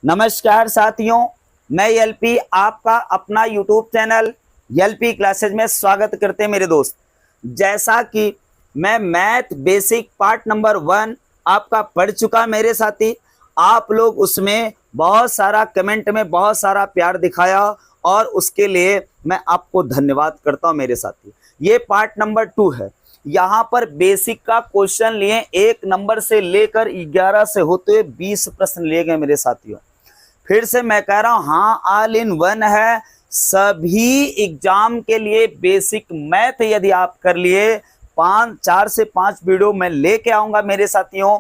नमस्कार साथियों, मैं एलपी आपका अपना यूट्यूब चैनल एलपी क्लासेज में स्वागत करते हैं मेरे दोस्त। जैसा कि मैं मैथ बेसिक पार्ट नंबर 1 आपका पढ़ चुका मेरे साथी, आप लोग उसमें बहुत सारा कमेंट में बहुत सारा प्यार दिखाया और उसके लिए मैं आपको धन्यवाद करता हूं मेरे साथी। ये पार्ट नंबर 2 है। यहाँ पर बेसिक का क्वेश्चन लिए 1 नंबर से लेकर 11 से होते हुए 20 प्रश्न लिए गए मेरे साथियों। फिर से मैं कह रहा हूं, हाँ, ऑल इन वन है। सभी एग्जाम के लिए बेसिक मैथ यदि आप कर लिए 4 से 5 वीडियो मैं लेके आऊंगा मेरे साथियों।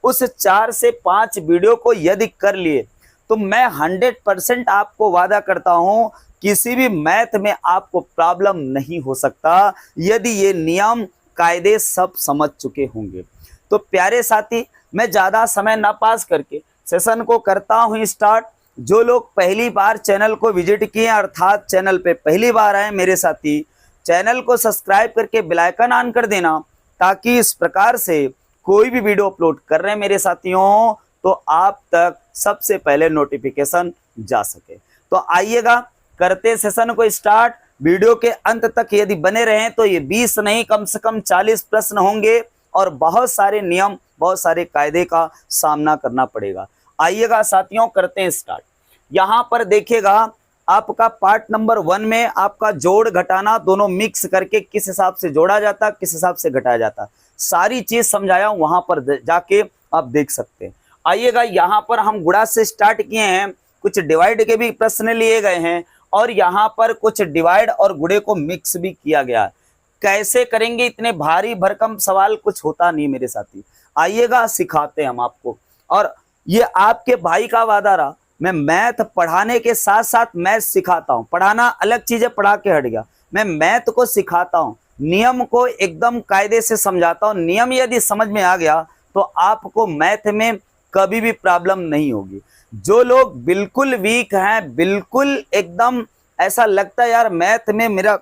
उस 4 से 5 वीडियो को यदि कर लिए तो मैं 100% आपको वादा करता हूं किसी भी मैथ में आपको प्रॉब्लम नहीं हो सकता यदि ये नियम कायदे सब समझ चुके होंगे। तो प्यारे साथी, मैं ज्यादा समय ना पास करके सेशन को करता हूं स्टार्ट। जो लोग पहली बार चैनल को विजिट किए अर्थात चैनल पे पहली बार आए मेरे साथी, चैनल को सब्सक्राइब करके बेल आइकन ऑन कर देना ताकि इस प्रकार से कोई भी वीडियो अपलोड कर रहे हैं मेरे साथियों तो आप तक सबसे पहले नोटिफिकेशन जा सके। तो आइएगा, करते सेशन को स्टार्ट। वीडियो के अंत तक यदि बने रहें तो ये 20 नहीं कम से कम 40 प्रश्न होंगे और बहुत सारे नियम बहुत सारे कायदे का सामना करना पड़ेगा। आइएगा साथियों, करते हैं स्टार्ट। यहां पर देखिएगा, आपका पार्ट नंबर 1 में आपका जोड़ घटाना दोनों मिक्स करके किस हिसाब से जोड़ा जाता किस हिसाब से घटाया जाता सारी चीज समझाया हूं, वहां पर जाके आप देख सकते हैं। आइएगा, यहां पर हम गुणा से स्टार्ट किए हैं, कुछ डिवाइड के भी प्रश्न लिए गए हैं और यहां पर कुछ डिवाइड और गुणे को मिक्स भी किया गया है। कैसे करेंगे, इतने भारी भरकम सवाल कुछ होता नहीं मेरे साथी। आइएगा, सिखाते हैं हम आपको। और ये आपके भाई का वादा रहा, मैं मैथ पढ़ाने के साथ साथ मैथ सिखाता हूं। पढ़ाना अलग चीज है, पढ़ा के हट गया। मैं मैथ को सिखाता हूं, नियम को एकदम कायदे से समझाता हूं। नियम यदि समझ में आ गया तो आपको मैथ में कभी भी प्रॉब्लम नहीं होगी। जो लोग बिल्कुल वीक हैं, बिल्कुल एकदम ऐसा लगता है यार मैथ में मेरा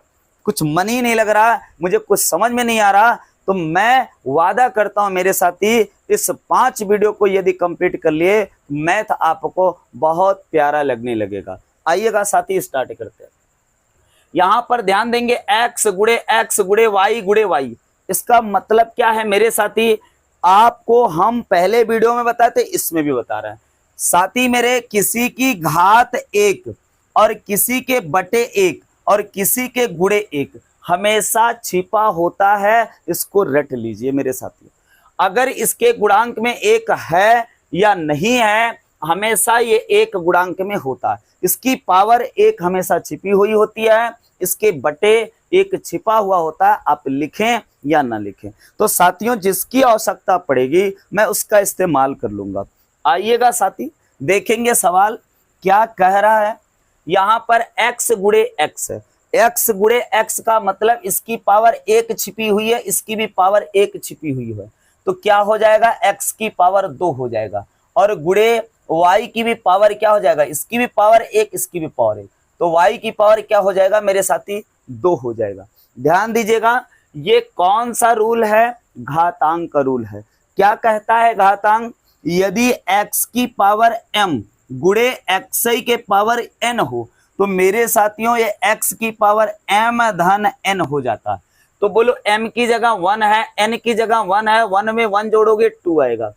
कुछ मन ही नहीं लग रहा, मुझे कुछ समझ में नहीं आ रहा, तो मैं वादा करता हूं मेरे साथी, इस 5 वीडियो को यदि कंप्लीट कर लिए मैथ आपको बहुत प्यारा लगने लगेगा। आइएगा साथी, स्टार्ट करते हैं। यहां पर ध्यान देंगे, एक्स गुड़े वाई। इसका मतलब क्या है मेरे साथी, आपको हम पहले वीडियो में बताए थे, इसमें भी बता रहे हैं साथी मेरे। किसी की घात 1 और किसी के बटे 1 और किसी के गुणे 1 हमेशा छिपा होता है, इसको रट लीजिए मेरे साथी। अगर इसके गुणांक में 1 है या नहीं है, हमेशा ये 1 गुणांक में होता है। इसकी पावर 1 हमेशा छिपी हुई होती है, इसके बटे 1 छिपा हुआ होता है। आप लिखें या ना लिखें, तो साथियों जिसकी आवश्यकता पड़ेगी मैं उसका इस्तेमाल कर लूंगा। आइएगा साथी, देखेंगे सवाल क्या कह रहा है। यहां पर x गुणे x है। x गुणे x का मतलब इसकी पावर 1 छिपी हुई है, इसकी भी पावर 1 छिपी हुई है, तो क्या हो जाएगा, x की पावर 2 हो जाएगा। और गुणे y की भी पावर क्या हो जाएगा, इसकी भी पावर 1 इसकी भी पावर 1, तो y की पावर क्या हो जाएगा मेरे साथी, 2 हो जाएगा। ध्यान दीजिएगा, ये कौन सा रूल है, घातांक का रूल है। क्या कहता है घातांक, यदि x की पावर m गुणे xi के पावर n हो तो मेरे साथियों ये x की पावर m धन n हो जाता है। तो बोलो m की जगह 1 है, n की जगह 1 है, 1 में 1 जोड़ोगे 2 आएगा।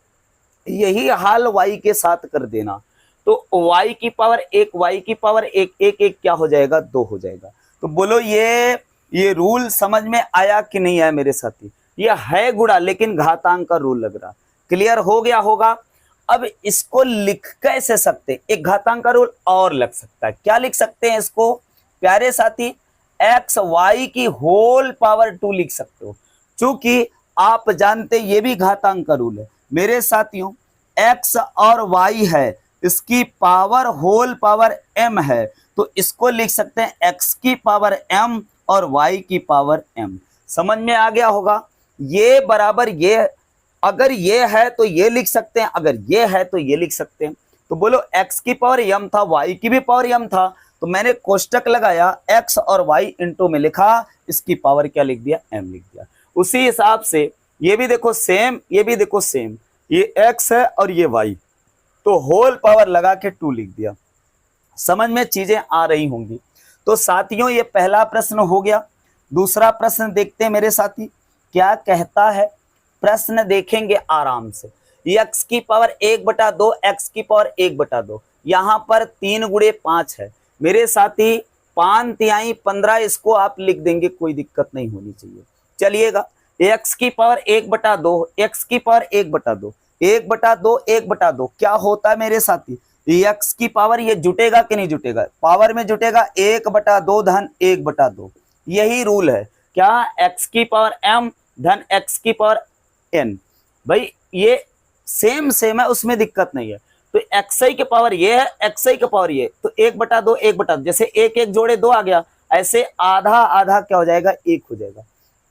यही हाल y के साथ कर देना, तो y की पावर 1 y की पावर 1 1 1 क्या हो जाएगा, 2 हो जाएगा। तो बोलो ये रूल समझ में आया कि नहीं आया मेरे साथी। ये है गुणा लेकिन घातांक का रूल लग रहा। क्लियर हो गया होगा। अब इसको लिख कैसे सकते, एक घातांक का रूल और लग सकता है। क्या लिख सकते हैं इसको प्यारे साथी, एक्स वाई की होल पावर 2 लिख सकते हो, क्योंकि आप जानते ये भी घातांक का रूल है मेरे साथियों। एक्स और वाई है, इसकी पावर होल पावर m है, तो इसको लिख सकते हैं x की पावर m और y की पावर m। समझ में आ गया होगा। ये बराबर ये, अगर ये है तो ये लिख सकते हैं, अगर ये है तो ये लिख सकते हैं। तो बोलो x की पावर m था, y की भी पावर m था, तो मैंने कोष्टक लगाया, x और y इंटू में लिखा, इसकी पावर क्या लिख दिया, m लिख दिया। उसी हिसाब से ये भी देखो सेम, ये भी देखो सेम, ये x है और ये y, तो होल पावर लगा के 2 लिख दिया। समझ में चीजें आ रही होंगी। तो साथियों ये पहला प्रश्न हो गया। दूसरा प्रश्न देखते हैं मेरे साथी क्या कहता है। प्रश्न देखेंगे आराम से। x की पावर 1/2 x की पावर 1/2, यहाँ पर 3 गुणे 5 है मेरे साथी। 5 तिहाई 15, इसको आप लिख देंगे, कोई दिक्कत नहीं होनी चाहिए। चलिएगा x की पावर 1/2, x की पावर 1/2, 1/2 1/2 क्या होता है मेरे साथी। x की पावर ये जुटेगा कि नहीं जुटेगा, पावर में जुटेगा 1/2 धन 1/2। यही रूल है क्या, x की पावर m धन x की पावर n। भाई ये सेम सेम है, उसमें दिक्कत नहीं है। तो xi के पावर ये है, xi के पावर ये, तो 1/2 1/2, जैसे 1 1 जोड़े 2 आ गया, ऐसे आधा आधा क्या हो जाएगा, 1 हो जाएगा।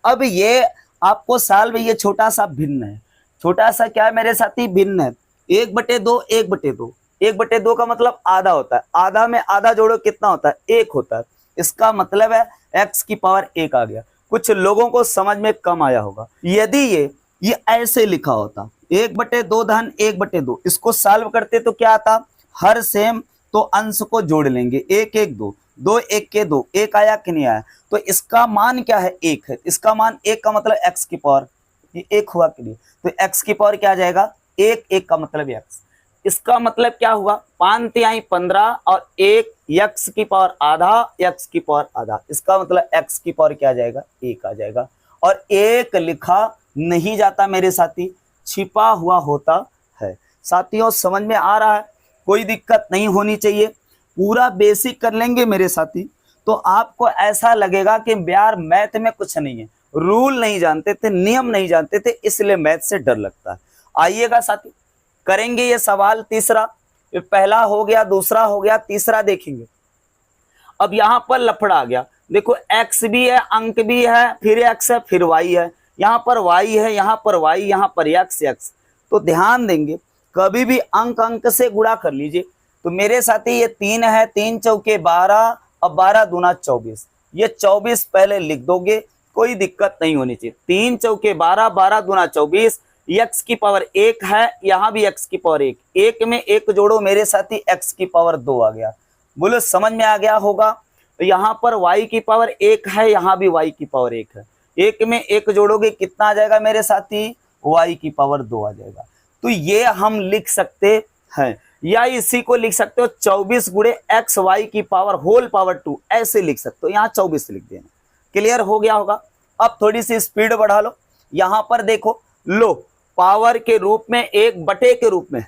अब ये आपको सॉल्व, ये छोटा सा भिन्न है, छोटा सा क्या है मेरे साथी, भिन्न है। 1/2 1/2, 1/2 का मतलब आधा होता है, आधा में आधा जोड़ो कितना होता है, 1 होता है। इसका मतलब है x की पावर 1 आ गया। कुछ लोगों को समझ में कम आया होगा। यदि ये ऐसे लिखा होता 1/2 धन 1/2, इसको सॉल्व करते तो क्या आता, हर सेम तो अंश को जोड़ लेंगे, 1 1 2, 2 1 के 2, 1 आया कि नहीं आया। तो इसका मान क्या है, 1 है। इसका मान 1 का मतलब x की पावर, ये 1 हुआ कि नहीं, तो x की पावर क्या आ जाएगा, 1 1 का मतलब x। इसका मतलब क्या हुआ, 5 तिहाई 15 और 1 x की पावर आधा, x की पावर आधा। इसका मतलब x की पावर क्या आ जाएगा, 1 आ जाएगा। और 1 लिखा नहीं जाता मेरे साथी, छिपा हुआ होता है। साथियों समझ में आ रहा है, कोई दिक्कत नहीं होनी चाहिए। पूरा बेसिक कर लेंगे मेरे साथी तो आपको ऐसा लगेगा कि यार मैथ में कुछ नहीं है, रूल नहीं जानते थे, नियम नहीं जानते थे, इसलिए मैथ से डर लगता है। आइएगा साथी, करेंगे ये सवाल तीसरा। ये पहला हो गया, दूसरा हो गया, तीसरा देखेंगे। अब यहां पर लफड़ा आ गया, देखो x भी है, अंक भी है, फिर x है, फिर y है, यहाँ पर y है, यहाँ पर y, यहाँ पर x। तो ध्यान देंगे, कभी भी अंक अंक से गुणा कर लीजिए। तो मेरे साथी ये 3 है, 3 चौके 12, अब 12 दूना 24, ये 24 पहले लिख दोगे, कोई दिक्कत नहीं होनी चाहिए। 3 चौके 12, 12 दूना 24, x की पावर 1 है, यहाँ भी x की पावर 1, 1 में 1 जोड़ो मेरे साथी, x की पावर 2 आ गया। बोलो समझ में आ गया होगा। तो यहाँ पर y की पावर 1 है, यहाँ भी y की पावर 1 है, 1 में 1 जोड़ोगे कितना आ जाएगा मेरे साथी, y की पावर 2 आ जाएगा। तो ये हम लिख सकते हैं, या इसी को लिख सकते हो 24 गुणे एक्स वाई की पावर होल पावर 2, ऐसे लिख सकते हो। यहाँ 24 लिख देना, क्लियर हो गया होगा। अब थोड़ी सी स्पीड बढ़ा लो, यहां पर देखो, लो पावर के रूप में 1/, के रूप में,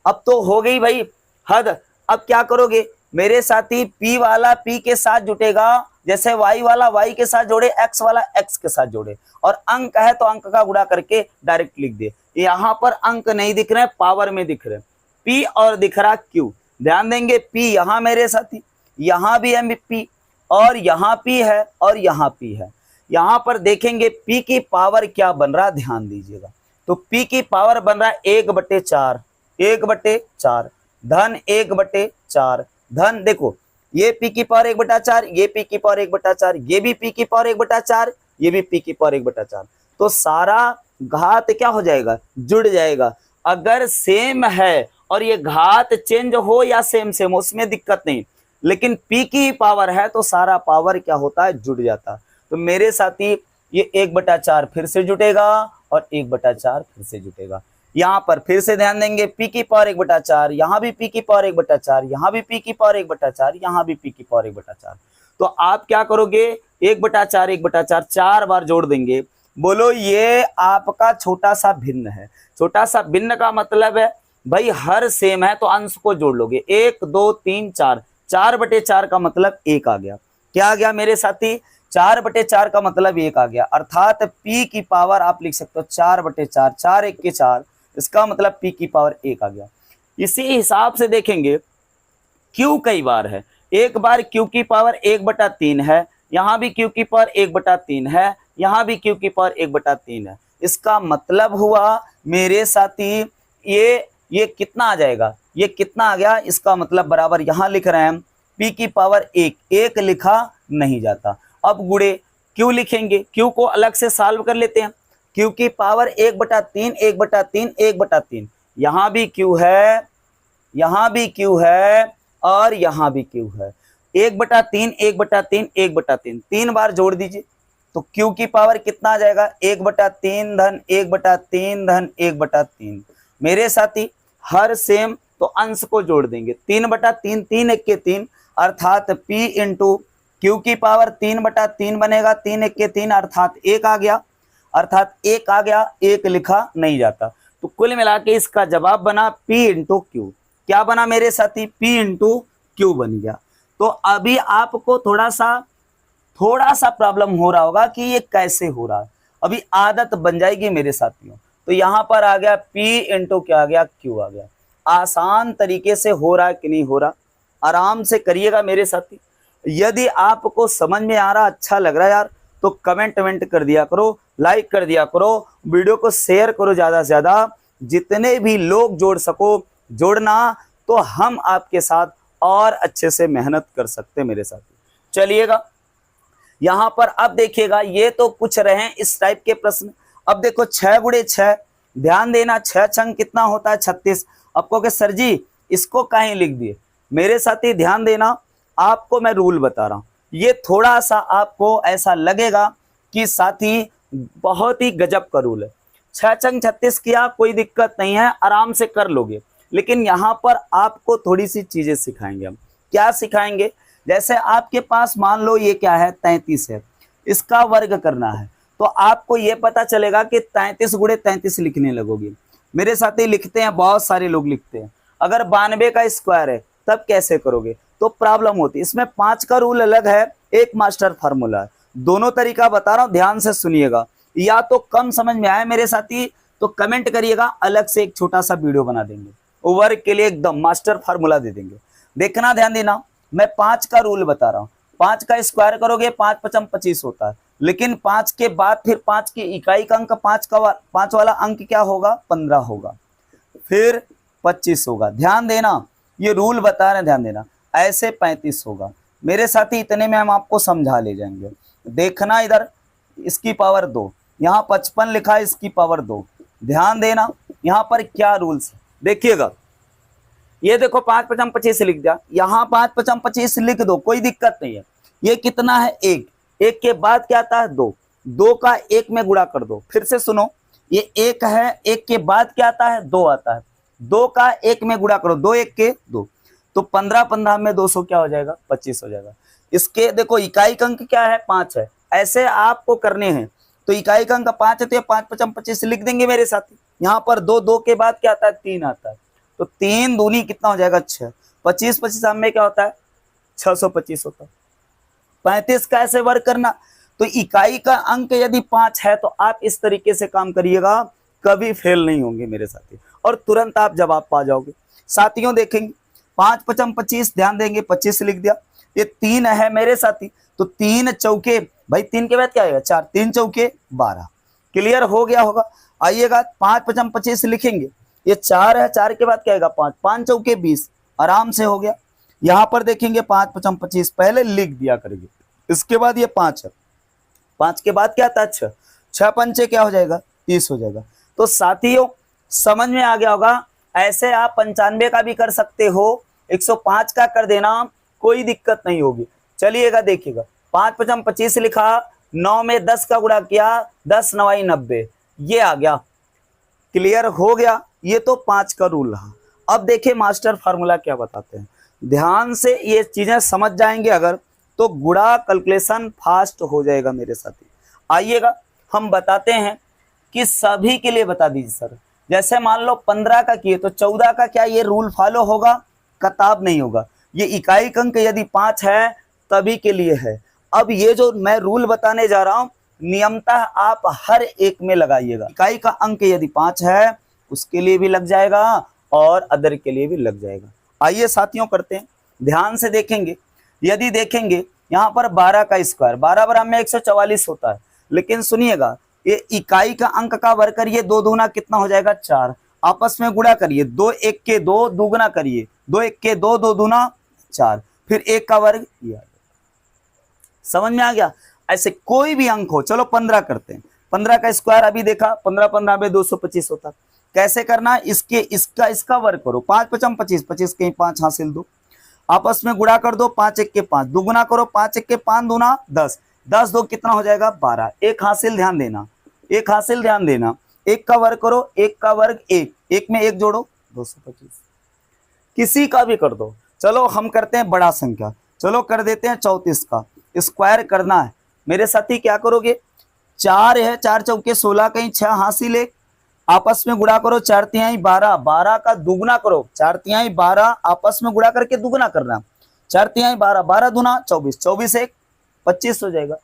अब तो हो गई भाई हद। अब क्या करोगे मेरे साथी, p वाला p के साथ जुटेगा, जैसे y वाला y के साथ जोड़े, x वाला x के साथ जोड़े, और अंक है तो अंक का गुणा करके डायरेक्ट लिख दे। यहाँ पर अंक नहीं दिख रहे, पावर में दिख रहे, p और दिख रहा q। ध्यान देंगे, p यहाँ मेरे साथी, यहाँ भी है p, और यहाँ p है, और यहाँ p है। यहाँ पर देखेंगे p की पावर क्या बन रहा, ध्यान दीजिएगा। तो p की पावर बन रहा है 1/4, 1/4 धन 1/4 धन, देखो ये p की पावर 1/4, ये p की पावर 1/4, ये भी p की पावर 1/4, ये भी p की पावर 1/4। तो सारा घात क्या हो जाएगा, जुड़ जाएगा। अगर सेम है और ये घात चेंज हो या सेम सेम, उसमें दिक्कत नहीं, लेकिन p की पावर है तो सारा पावर क्या होता है, जुड़ जाता। तो मेरे साथी ये 1/4 फिर से जुटेगा और 1/4 फिर से जुटेगा। यहाँ पर फिर से ध्यान देंगे, p की पावर 1/4, यहाँ भी p की पावर 1/4, यहाँ भी p की पावर 1/4, यहाँ भी p की पावर 1/4। तो आप क्या करोगे, 1/4 1/4 4 बार जोड़ देंगे। बोलो ये आपका छोटा सा भिन्न है। छोटा सा भिन्न का मतलब है भाई हर सेम है तो अंश को जोड़ लोगे, 1 2 3 4, 4/4 का मतलब 1 आ गया। क्या आ गया मेरे साथी, 4/4 का मतलब 1 आ गया। अर्थात p की पावर आप लिख सकते हो 4/4, 4 1 के 4, इसका मतलब p की पावर 1 आ गया। इसी हिसाब से देखेंगे q कई बार है, एक बार q की पावर 1/3 है, यहाँ भी q की पावर 1/3 है, यहाँ भी q की पावर 1/3 है। इसका मतलब हुआ मेरे साथी ये कितना आ जाएगा, ये कितना आ गया, इसका मतलब बराबर यहाँ लिख रहे हैं हम p की पावर 1, 1 लिखा नहीं जाता। अब गुणे q लिखेंगे, q को अलग से सॉल्व कर लेते हैं। q की पावर 1/3 1/3 1/3, यहाँ भी q है, यहां भी q है और यहां भी q है। 1/3 1/3 1/3 3 बार जोड़ दीजिए तो q की पावर कितना आ जाएगा 1/3 धन 1/3 धन 1/3। मेरे साथी हर सेम तो अंश को जोड़ देंगे 3/3 3 1 के 3 अर्थात p इंटू क्यू की पावर 3/3 बनेगा 3 1 के 3 अर्थात 1 आ गया, अर्थात 1 आ गया, 1 लिखा नहीं जाता। तो कुल मिला के इसका जवाब बना p इंटू क्यू। क्या बना मेरे साथी p इंटू क्यू बन गया। तो अभी आपको थोड़ा सा प्रॉब्लम हो रहा होगा कि ये कैसे हो रहा है, अभी आदत बन जाएगी मेरे साथियों। तो यहां पर आ गया p इंटू क्या आ गया q आ गया। आसान तरीके से हो रहा है कि नहीं हो रहा, आराम से करिएगा मेरे साथी। यदि आपको समझ में आ रहा, अच्छा लग रहा है यार, तो कमेंट कर दिया करो, लाइक कर दिया करो, वीडियो को शेयर करो ज्यादा से ज्यादा, जितने भी लोग जोड़ सको जोड़ना, तो हम आपके साथ और अच्छे से मेहनत कर सकते मेरे साथी। चलिएगा यहां पर अब देखिएगा, ये तो कुछ रहे इस टाइप के प्रश्न। अब देखो 6 गुणे 6, ध्यान देना 6 छंग कितना होता है 36। आपको कि सर जी इसको कहीं लिख दिए, मेरे साथी ध्यान देना, आपको मैं रूल बता रहा हूं। ये थोड़ा सा आपको ऐसा लगेगा कि साथी बहुत ही गजब का रूल है। 6 छंग 36 किया कोई दिक्कत नहीं है, आराम से कर लोगे, लेकिन यहां पर आपको थोड़ी सी चीजें सिखाएंगे हम। क्या सिखाएंगे, जैसे आपके पास मान लो ये क्या है 33 है, इसका वर्ग करना है, तो आपको ये पता चलेगा कि 33 गुणे 33 लिखने लगोगे। मेरे साथ ही लिखते हैं, बहुत सारे लोग लिखते हैं। अगर 92 का स्क्वायर है तब कैसे करोगे, तो प्रॉब्लम होती है। इसमें 5 का रूल अलग है, एक मास्टर फार्मूला है, दोनों तरीका बता रहा हूं, ध्यान से सुनिएगा। या तो कम समझ में आए मेरे साथी तो कमेंट करिएगा, अलग से एक छोटा सा वीडियो बना देंगे, वर्ग के लिए एकदम मास्टर फार्मूला दे देंगे। देखना ध्यान देना, मैं 5 का रूल बता रहा हूं। 5 का स्क्वायर करोगे 5 पचम 25 होता है, लेकिन 5 के बाद फिर 5 की इकाई का अंक 5 वाला अंक क्या होगा 15 होगा, फिर 25 होगा। ध्यान देना, ये रूल बता रहे हैं, ध्यान देना, ऐसे 35 होगा। मेरे साथी इतने में हम आपको समझा ले जाएंगे। देखना इधर, इसकी पावर 2, यहाँ 55 लिखा है, इसकी पावर 2। ध्यान देना यहाँ पर क्या रूल्स देखिएगा, ये देखो 5 पचम 25 लिख दिया, यहाँ 5 पचम 25 लिख दो, कोई दिक्कत नहीं है। ये कितना है 1, 1 के बाद क्या आता है 2, 2 का 1 में गुणा कर दो। फिर से सुनो, ये 1 है, 1 के बाद क्या आता है 2 आता है, 2 का 1 में गुणा करो, 2 1 के 2, तो 15 15 में 200 क्या हो जाएगा 25 हो जाएगा। इसके देखो इकाई का अंक क्या है 5 है, ऐसे आपको करने हैं। तो इकाई का अंक 5 है, तो 5 पचम 25 लिख देंगे मेरे साथी। यहाँ पर 2, 2 के बाद क्या आता है 3 आता है, तो 3 दूनी कितना हो जाएगा 6, 25 25 में क्या होता है 625 होता है। 35 का ऐसे वर्ग करना, तो इकाई का अंक यदि 5 है तो आप इस तरीके से काम करिएगा, कभी फेल नहीं होंगे मेरे साथी, और तुरंत आप जवाब पा जाओगे। साथियों देखेंगे 5 पचम 25, ध्यान देंगे 25 लिख दिया, ये 3 है मेरे साथी, तो 3 चौके, भाई 3 के बाद क्या आएगा 4, 3 चौके 12। क्लियर हो गया होगा। आइएगा 5 पचम 25 लिखेंगे, ये 4 है, 4 के बाद क्या आएगा 5, 5 चौके 20, आराम से हो गया। यहां पर देखेंगे 5 पचम 25 पहले लिख दिया करेंगे, इसके बाद ये 5 है, 5 के बाद क्या आता है 6, 6 पंचे क्या हो जाएगा 30 हो जाएगा। तो साथियों समझ में आ गया होगा, ऐसे आप 95 का भी कर सकते हो, 105 का कर देना, कोई दिक्कत नहीं होगी। चलिएगा देखिएगा, 5 पचम 25 लिखा, 9 में 10 का गुणा किया, 10 9 90, ये आ गया। क्लियर हो गया, ये तो 5 का रूल रहा। अब देखिए मास्टर फार्मूला क्या बताते हैं, ध्यान से ये चीजें समझ जाएंगे अगर, तो गुणा कैलकुलेशन फास्ट हो जाएगा मेरे साथी। आइएगा हम बताते हैं कि सभी के लिए बता दीजिए सर, जैसे मान लो 15 का किए तो 14 का क्या ये रूल फॉलो होगा, किताब नहीं होगा। ये इकाई का अंक यदि 5 है तभी के लिए है। अब ये जो मैं रूल बताने जा रहा हूं नियमतः आप हर एक में लगाइएगा। इकाई का अंक यदि 5 है उसके लिए भी लग जाएगा और अदर के लिए भी लग जाएगा। आइए साथियों करते हैं, ध्यान से देखेंगे। यदि देखेंगे यहाँ पर 12 का स्क्वायर, 12 बराबर में 144 होता है, लेकिन सुनिएगा ये इकाई का अंक का वर्ग करिए, 2 दूना कितना हो जाएगा 4, आपस में गुणा करिए, 2 1 के 2 दुगुना करिए, 2 1 के 2 2 दूना 4, फिर 1 का वर्ग, समझ में आ गया। ऐसे कोई भी अंक हो, चलो 15 करते हैं, 15 का स्क्वायर अभी देखा, 15 15 में 225 होता, कैसे करना, इसके इसका वर्ग करो, 5 पचम 25, 25 के 5 हासिल 2, आपस में गुणा कर दो, 5 1 के 5, दुगुना करो, 5 1 के 5 दूना 10, 10 2 कितना हो जाएगा 12, एक हासिल ध्यान देना, एक हासिल ध्यान देना, एक का वर्ग करो, एक का वर्ग एक, एक में एक जोड़ो 225, किसी का भी कर दो। चलो हम करते हैं बड़ा संख्या, चलो कर देते हैं 34 का स्क्वायर करना है मेरे साथी, क्या करोगे, 4 है, 4 चौके 16, कहीं 6 हासिल 1, आपस में गुणा करो, 4 तिहाई 12, 12 का दुगुना करो, 4 तिहाई 12 आपस में गुणा करके दुगुना करना, 4 तिहाई 12, 12 दूना 24, 24 एक 25 हो जाएगा,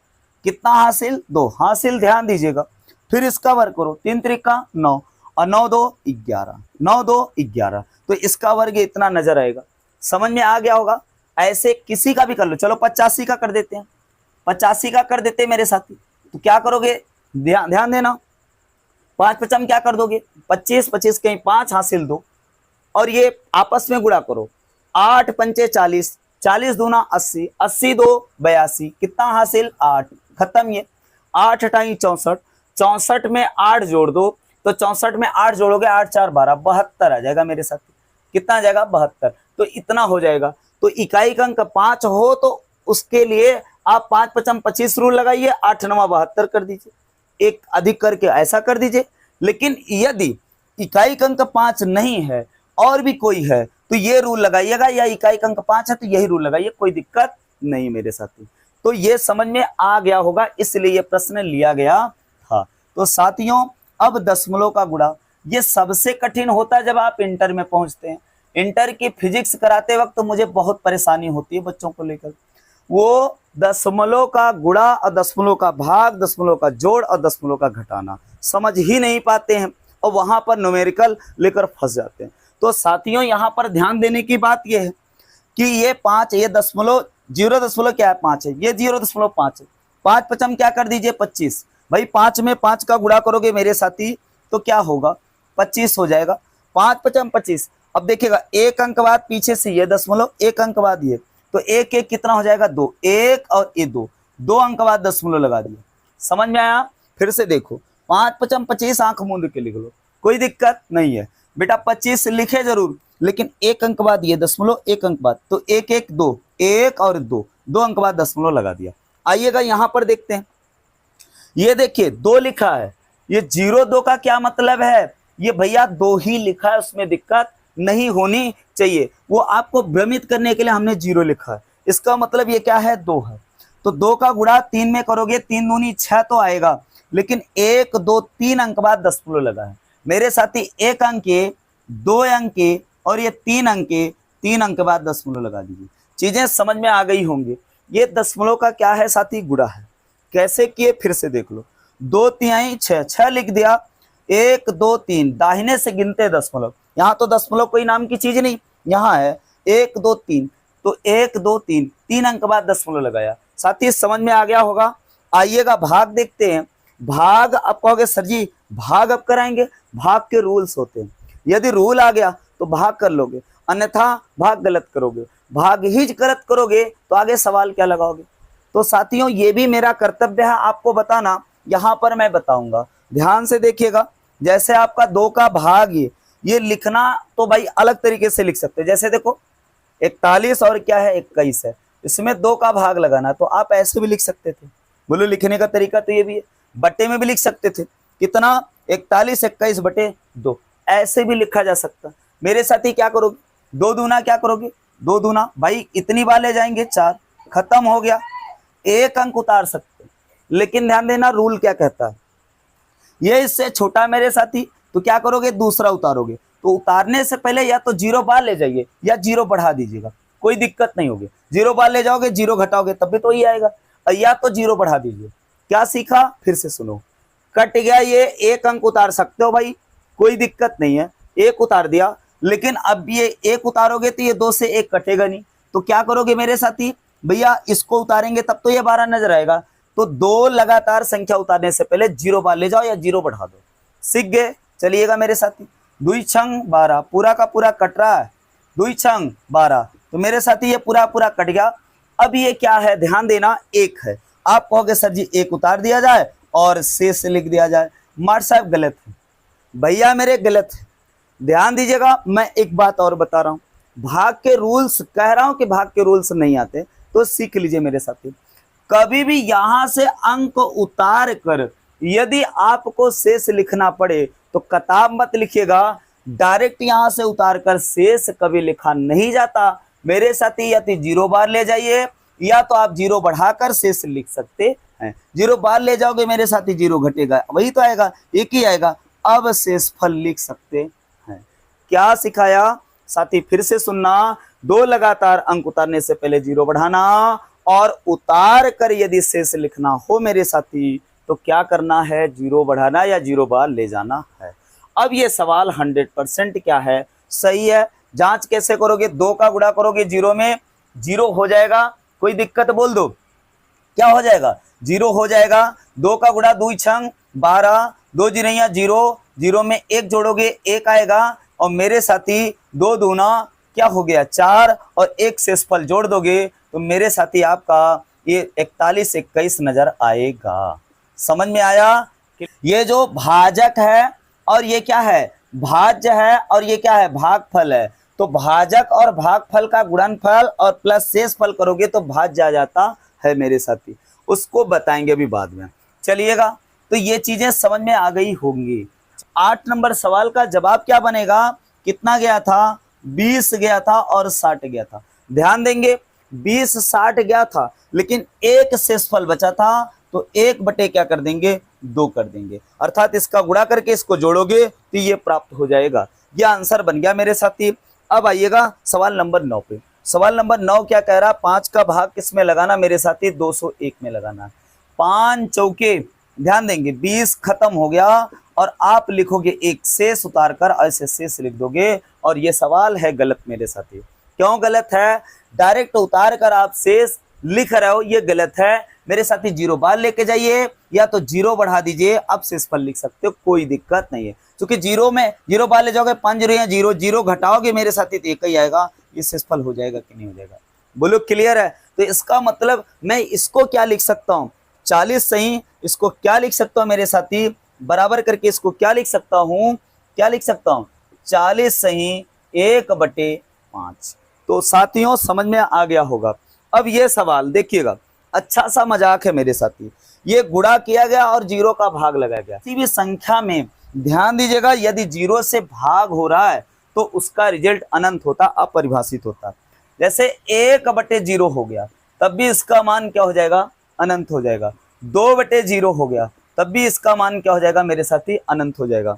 कितना हासिल 2 हासिल, ध्यान दीजिएगा। फिर इसका वर्ग करो, 3 त्रिका 9 और 9 2 11, 9 2 11, तो इसका वर्ग इतना नजर आएगा, समझ में आ गया होगा। ऐसे किसी का भी कर लो, चलो 85 का कर देते हैं, 85 का कर देते हैं मेरे साथी, तो क्या करोगे, ध्यान देना, 5 पचम क्या कर दोगे 25, 25 कहीं 5 हासिल 2, और ये आपस में गुणा करो, 8 पंचे 40, 40 दूना 80, 80 2 82, कितना हासिल 8, खत्म ये, 8 अठाई 64, 64 में 8 जोड़ दो, तो 64 में 8 जोड़ोगे 8 4 12, 72 आ जाएगा मेरे साथी, कितना आ जाएगा 72, तो इतना हो जाएगा। तो इकाई का अंक 5 हो तो उसके लिए आप 5 पचम 25 रूल लगाइए, 8 9 72 कर दीजिए, एक अधिक करके ऐसा कर दीजिए। लेकिन यदि इकाई का अंक 5 नहीं है और भी कोई है तो ये रूल लगाइएगा, या इकाई का अंक 5 है तो यही रूल लगाइए, कोई दिक्कत नहीं मेरे साथी। तो ये समझ में आ गया होगा, इसलिए ये प्रश्न लिया गया था। तो साथियों अब दशमलव का गुणा ये सबसे कठिन होता है जब आप इंटर में पहुंचते हैं। इंटर की फिजिक्स कराते वक्त तो मुझे बहुत परेशानी होती है बच्चों को लेकर, वो दशमलव का गुणा और दशमलव का भाग, दशमलव का जोड़ और दशमलव का घटाना समझ ही नहीं पाते हैं और वहां पर न्यूमेरिकल लेकर फंस जाते हैं। तो साथियों यहाँ पर ध्यान देने की बात यह है कि ये 5, ये दशमलव 0 क्या है 5 है, ये 0.5 है, 5 पचम क्या कर दीजिए 25, भाई 5 में 5 का गुणा करोगे मेरे साथी तो क्या होगा 25 हो जाएगा, 5 पचम 25। अब देखिएगा एक अंक बाद पीछे से ये दशमलव, एक अंक बाद ये, तो एक एक कितना हो जाएगा 2, एक और ये 2, 2 अंक बाद दशमलव लगा दिया, समझ में आया। फिर से देखो 5 पचम 25 आंख मूंद के लिख लो, कोई दिक्कत नहीं है बेटा, 25 लिखे जरूर, लेकिन एक अंक बाद ये दशमलव, एक अंक बाद, तो एक एक 2, एक और 2, 2 अंक बाद दशमलव लगा दिया। आइएगा यहां पर देखते हैं, ये देखिए 2 लिखा है, ये 0 2 का क्या मतलब है, ये भैया 2 ही लिखा है, उसमें दिक्कत नहीं होनी चाहिए, वो आपको भ्रमित करने के लिए हमने 0 लिखा है, इसका मतलब ये क्या है 2 है। तो 2 का गुणा 3 में करोगे, 3 दूनी 6 तो आएगा, लेकिन 1 2 3 अंक बाद दशमलव लगा है मेरे साथी, 1 अंक 2 अंक और ये 3 अंक, 3 अंक बाद दशमलव लगा दीजिए, चीजें समझ में आ गई होंगी। ये दशमलव का क्या है साथी गुणा है, कैसे किए फिर से देख लो, 2 तिहाई 6, 6 लिख दिया, 1 2 3 दाहिने से गिनते दशमलव, यहाँ तो दशमलव कोई नाम की चीज नहीं, यहाँ है 1 2 3, तो 1 2 3, 3 अंक बाद दशमलव लगाया, साथी समझ में आ गया होगा। आइएगा भाग देखते हैं, भाग आप कहोगे सर जी भाग अब कराएंगे, भाग के रूल्स होते हैं, यदि रूल आ गया तो भाग कर लोगे, अन्यथा भाग गलत करोगे, भाग ही गलत करोगे तो आगे सवाल क्या लगाओगे। तो साथियों ये भी मेरा कर्तव्य है आपको बताना, यहाँ पर मैं बताऊंगा, ध्यान से देखिएगा। जैसे आपका 2 का भाग ये लिखना तो भाई अलग तरीके से लिख सकते हैं, जैसे देखो 41 और क्या है 21 है, इसमें 2 का भाग लगाना, तो आप ऐसे भी लिख सकते थे, बोलो लिखने का तरीका तो ये भी है, बट्टे में भी लिख सकते थे, कितना 41 21 बटे 2, ऐसे भी लिखा जा सकता। मेरे साथी क्या करोगे, 2 दूना क्या करोगे, 2 दूना भाई इतनी बार ले जाएंगे 4, खत्म हो गया, एक अंक उतार सकते, लेकिन ध्यान देना रूल क्या कहता है, ये इससे छोटा मेरे साथी, तो क्या करोगे दूसरा उतारोगे, तो उतारने से पहले या तो 0 बार ले जाइए या 0 बढ़ा दीजिएगा, कोई दिक्कत नहीं होगी, 0 बार ले जाओगे 0 घटाओगे तब भी तो ही आएगा, या तो 0 बढ़ा दीजिए। क्या सीखा फिर से सुनो, कट गया ये, एक अंक उतार सकते हो भाई, कोई दिक्कत नहीं है, एक उतार दिया, लेकिन अब ये एक उतारोगे तो ये 2 से 1 कटेगा नहीं, तो क्या करोगे मेरे साथी भैया इसको उतारेंगे तब तो ये 12 नजर आएगा, तो 2 लगातार संख्या उतारने से पहले 0 बार ले जाओ या 0 बढ़ा दो, सीख गए। चलिएगा मेरे साथी, 2 छंग 12 पूरा का पूरा कट रहा है, 2 छंग 12, तो मेरे साथी ये पूरा पूरा कट गया। अब ये क्या है ध्यान देना, 1 है, आप कहोगे सर जी 1 उतार दिया जाए और शेष लिख दिया जाए, मार साहब गलत है, भैया मेरे गलत है। ध्यान दीजिएगा, मैं एक बात और बता रहा हूं, भाग के रूल्स कह रहा हूं कि भाग के रूल्स नहीं आते तो सीख लीजिए मेरे साथी। कभी भी यहां से अंक उतार कर यदि आपको शेष लिखना पड़े तो किताब मत लिखिएगा, डायरेक्ट यहां से उतार कर शेष कभी लिखा नहीं जाता मेरे साथी। या तो 0 बार ले जाइए या तो आप 0 बढ़ाकर शेष लिख सकते हैं। 0 बार ले जाओगे मेरे साथी 0 घटेगा, वही तो आएगा, एक ही आएगा। अब शेष फल लिख सकते हैं। क्या सिखाया साथी, फिर से सुनना। 2 लगातार अंक उतारने से पहले 0 बढ़ाना और उतार कर यदि शेष लिखना हो मेरे साथी तो क्या करना है, 0 बढ़ाना या 0 बार ले जाना है। अब ये सवाल 100% क्या है, सही है। जांच कैसे करोगे, 2 का गुणा करोगे 0 में, 0 हो जाएगा। कोई दिक्कत बोल दो, क्या हो जाएगा, 0 हो जाएगा। 2 का गुणा 2 छंग 12, 2 जीरो 0, 0 में 1 जोड़ोगे 1 आएगा। और मेरे साथी 2 दूना क्या हो गया 4 और 1 शेषफल जोड़ दोगे तो मेरे साथी आपका ये 41 21 नजर आएगा। समझ में आया कि ये जो भाजक है और ये क्या है, भाज्य है, और ये क्या है, भागफल है। तो भाजक और भागफल का गुणनफल और प्लस शेषफल करोगे तो भाज्य आ जाता है मेरे साथी, उसको बताएंगे अभी बाद में। चलिएगा, तो ये चीजें समझ में आ गई होंगी। 8 नंबर सवाल का जवाब क्या बनेगा, कितना गया था, 20 गया था और 60 गया था। ध्यान देंगे, 20 60 गया था लेकिन एक शेषफल बचा था तो 1 बटे क्या कर देंगे, 2 कर देंगे। अर्थात इसका गुणा करके इसको जोड़ोगे तो ये प्राप्त हो जाएगा। ये आंसर बन गया मेरे साथी। अब आइएगा सवाल नंबर 9 पे। सवाल नंबर 9 क्या कह रहा, 5 का भाग किस में लगाना मेरे साथी, 201 में लगाना है। 5 चौके, ध्यान देंगे 20 खत्म हो गया और आप लिखोगे 1 शेष उतार कर ऐसे शेष लिख दोगे और ये सवाल है गलत मेरे साथी। क्यों गलत है, डायरेक्ट उतार कर आप शेष लिख रहे हो, ये गलत है मेरे साथी। 0 बार लेके जाइए या तो 0 बढ़ा दीजिए, अब शेषफल लिख सकते हो, कोई दिक्कत नहीं है। क्योंकि 0 में 0 बार ले जाओगे 5 0 या 0 0 घटाओगे मेरे साथी तो 1 ही आएगा। ये शेषफल हो जाएगा कि नहीं हो जाएगा, बोलो क्लियर है। तो इसका मतलब मैं इसको क्या लिख सकता हूँ, 40 सही, इसको क्या लिख सकता हूँ मेरे साथी, बराबर करके इसको क्या लिख सकता हूँ, क्या लिख सकता हूँ, 40 सही 1/5। तो साथियों समझ में आ गया होगा। अब ये सवाल देखिएगा, अच्छा सा मजाक है मेरे साथी। ये गुणा किया गया और 0 का भाग लगाया गया। किसी भी संख्या में ध्यान दीजिएगा, यदि 0 से भाग हो रहा है तो उसका रिजल्ट अनंत होता, अपरिभाषित होता। जैसे 1/0 हो गया तब भी इसका मान क्या हो जाएगा, अनंत हो जाएगा। 2/0 हो गया तब भी इसका मान क्या हो जाएगा मेरे साथी, अनंत हो जाएगा।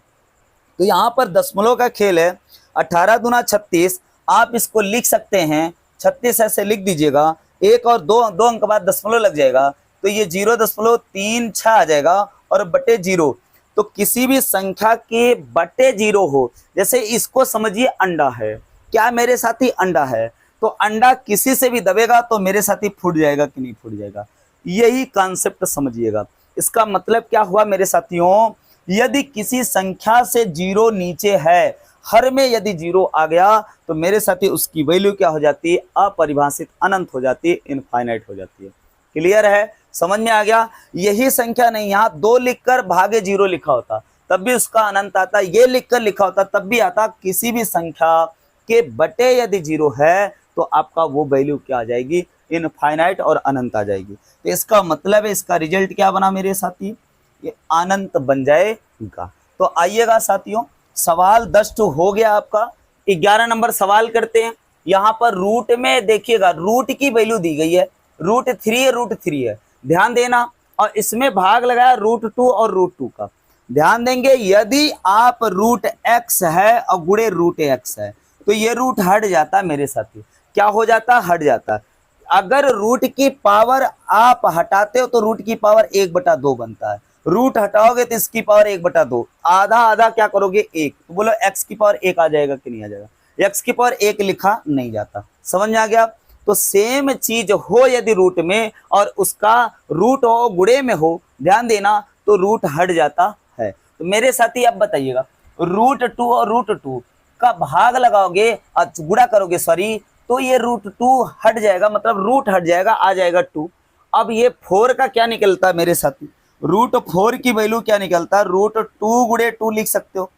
तो यहाँ पर दशमलव का खेल है। 18 दूना 36, आप इसको लिख सकते हैं 36 ऐसे लिख दीजिएगा, 1 और 2 अंक बाद दशमलव लग जाएगा तो ये 0.36 आ जाएगा और बटे 0। तो किसी भी संख्या के बटे 0 हो, जैसे इसको समझिए अंडा है, क्या मेरे साथी अंडा है, तो अंडा किसी से भी दबेगा तो मेरे साथी फूट जाएगा कि नहीं फूट जाएगा, यही कॉन्सेप्ट समझिएगा। इसका मतलब क्या हुआ मेरे साथियों, यदि किसी संख्या से 0 नीचे है, हर में यदि 0 आ गया तो मेरे साथी उसकी वैल्यू क्या हो जाती है, अपरिभाषित, अनंत हो जाती है, इनफाइनाइट हो जाती है। क्लियर है, समझ में आ गया। यही संख्या नहीं, यहाँ 2 लिखकर भागे 0 लिखा होता तब भी उसका अनंत आता, ये लिखकर लिखा होता तब भी आता। किसी भी संख्या के बटे यदि 0 है तो आपका वो वैल्यू क्या आ जाएगी, इनफाइनाइट और अनंत आ जाएगी। तो इसका मतलब है इसका रिजल्ट क्या बना मेरे साथी, ये अनंत बन जाएगा। तो आइएगा साथियों, सवाल 10 हो गया आपका। 11 नंबर सवाल करते हैं। यहाँ पर रूट में देखिएगा, रूट की वैल्यू दी गई है, √3 है, ध्यान देना। और इसमें भाग लगाया √2 और √2 का, ध्यान देंगे। यदि आप √x है और गुणे √x है तो ये रूट हट जाता मेरे साथी, क्या हो जाता, हट जाता। अगर रूट की पावर आप हटाते हो तो रूट की पावर 1/2 बनता है, रूट हटाओगे तो इसकी पावर 1/2, आधा आधा क्या करोगे 1, तो बोलो x की पावर 1 आ जाएगा कि नहीं आ जाएगा, x की पावर 1 लिखा नहीं जाता। समझ में आ गया। तो सेम चीज हो यदि रूट में और उसका रूट हो गुणे में हो, ध्यान देना, तो रूट हट जाता है। तो मेरे साथी अब बताइएगा, √2 और √2 का भाग लगाओगे और गुणा करोगे सॉरी, तो ये √2 हट जाएगा, मतलब रूट हट जाएगा, आ जाएगा 2। अब ये 4 का क्या निकलता है मेरे साथी, √4 की वैल्यू क्या निकलता है, √2 गुणे 2 लिख सकते हो।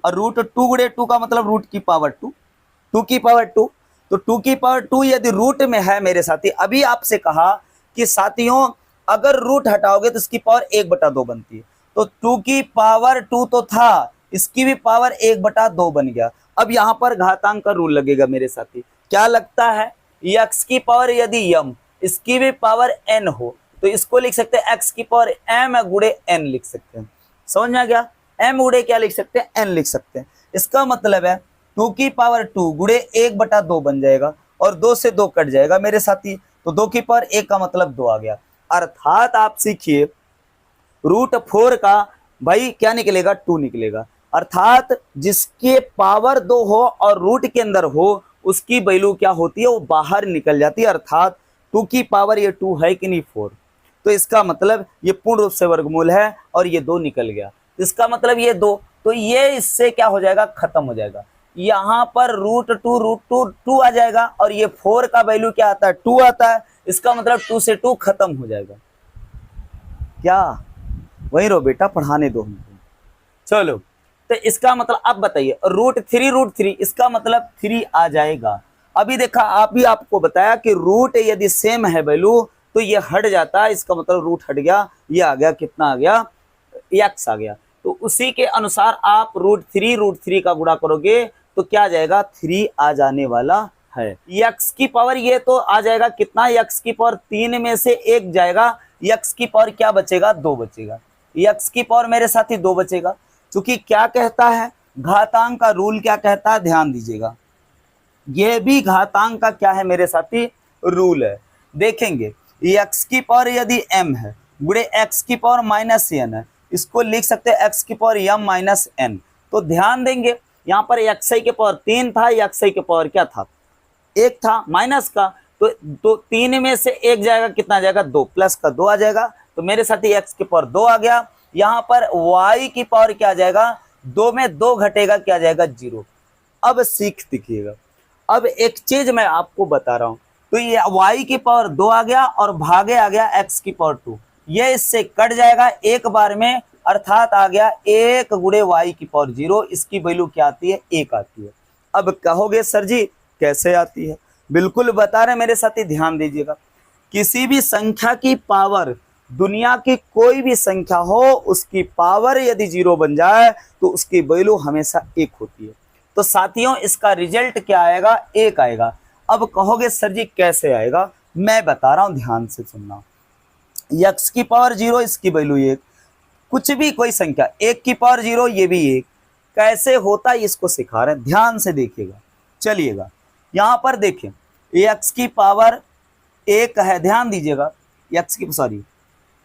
और √2 गुणे 2 का मतलब रूट की पावर 2, 2 की पावर 2। तो 2 की पावर 2 यदि रूट में है मेरे साथी, अभी आपसे कहा कि साथियों अगर रूट हटाओगे तो इसकी पावर 1/2 बनती है। तो 2 की पावर 2 तो था, इसकी भी पावर 1/2 बन गया। अब यहां पर घातांक का रूल लगेगा मेरे साथी, क्या लगता है, x की पावर यदि m, इसकी भी पावर n हो तो इसको लिख सकते हैं x की पावर m गुणे n लिख सकते हैं। समझ में आ गया, m गुणे क्या लिख सकते हैं, n लिख सकते हैं। इसका मतलब है 2 की पावर 2 गुणे 1/2 बन जाएगा और 2 से 2 कट जाएगा मेरे साथी, तो 2 की पावर 1 का मतलब 2 आ गया। अर्थात आप सीखिए √4 का भाई क्या निकलेगा, 2 निकलेगा। अर्थात जिसके पावर 2 हो और रूट के अंदर हो उसकी वैल्यू क्या होती है, वो बाहर निकल जाती है। अर्थात 2 की पावर ये 2 है कि नहीं 4, तो इसका मतलब ये पूर्ण रूप से वर्गमूल है और ये 2 निकल गया। इसका मतलब ये 2, तो ये इससे क्या हो जाएगा, खत्म हो जाएगा। यहां पर √2 आ जाएगा और ये 4 का वैल्यू क्या आता है, 2 आता है। इसका मतलब 2 से 2 खत्म हो जाएगा। क्या वही रहो बेटा, पढ़ाने दो हमको। चलो, तो इसका मतलब अब बताइए √3 इसका मतलब 3 आ जाएगा। अभी देखा अभी आपको बताया कि रूट यदि सेम है वैल्यू तो ये हट जाता है, इसका मतलब रूट हट गया, ये आ गया, कितना आ गया, x आ गया। तो उसी के अनुसार आप √3 का गुणा करोगे तो क्या आ जाएगा, 3 आ जाने वाला है। x की पावर ये तो आ जाएगा कितना, x की पावर 3 में से 1 जाएगा, x की पावर क्या बचेगा, 2 बचेगा। x की पावर मेरे साथी 2 बचेगा। क्योंकि क्या कहता है घातांक का रूल, क्या कहता है, ध्यान दीजिएगा, ये भी घातांक का क्या है मेरे साथी, रूल है। देखेंगे x की पावर यदि m है गुणे x की पावर -n है, इसको लिख सकते हैं x की पावर m-n। तो ध्यान देंगे यहाँ पर xi के पावर 3 था, xi के पावर क्या था, 1 था माइनस का, तो 3 में से 1 जाएगा, कितना आ जाएगा, 2, प्लस का 2 आ जाएगा। तो मेरे साथी x की पावर 2 आ गया। यहाँ पर y की पावर क्या आ जाएगा, 2 में 2 घटेगा, क्या आ जाएगा, 0। अब सीख दिखिएगा, अब एक चीज मैं आपको बता रहा हूं, तो ये y की पावर 2 आ गया और भागे आ गया x की पावर 2, ये इससे कट जाएगा एक बार में, अर्थात आ गया 1 गुणे y की पावर 0। इसकी वैल्यू क्या आती है, 1 आती है। अब कहोगे सर जी कैसे आती है, बिल्कुल बता रहे मेरे साथी, ध्यान दीजिएगा। किसी भी संख्या की पावर, दुनिया की कोई भी संख्या हो, उसकी पावर यदि 0 बन जाए तो उसकी वैल्यू हमेशा 1 होती है। तो साथियों इसका रिजल्ट क्या आएगा, 1 आएगा। अब कहोगे सर जी कैसे आएगा, मैं बता रहा हूं, ध्यान से सुनना। x की पावर 0 इसकी वैल्यू 1, कुछ भी कोई संख्या 1 की पावर 0 ये भी 1, कैसे होता है इसको सिखा रहे हैं, ध्यान से देखिएगा। चलिएगा यहां पर देखें x की पावर 1 है, ध्यान दीजिएगा, x की सॉरी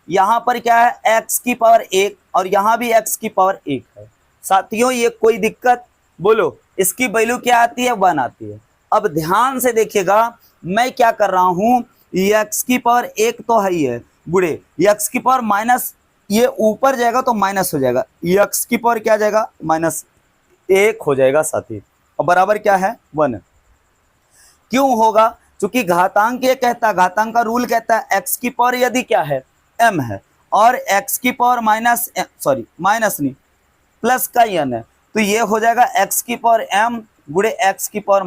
यहां पर क्या है, x की पावर 1 और यहां भी x की पावर 1 है। साथियों ये कोई दिक्कत, बोलो, इसकी वैल्यू क्या आती है, 1 आती है। अब ध्यान से देखिएगा मैं क्या कर रहा हूं, x की पावर 1 तो है ही है, गुणे x की पावर माइनस, ये ऊपर जाएगा तो माइनस हो जाएगा, x की पावर क्या जाएगा, -1 हो जाएगा साथी, और बराबर क्या है, 1। क्यों होगा, क्योंकि घातांक ये कहता है, घातांक का रूल कहता है x की पावर यदि क्या है, m है, और x की पावर माइनस नहीं प्लस का n है, तो ये हो जाएगा x की पावर m गुणे x की पावर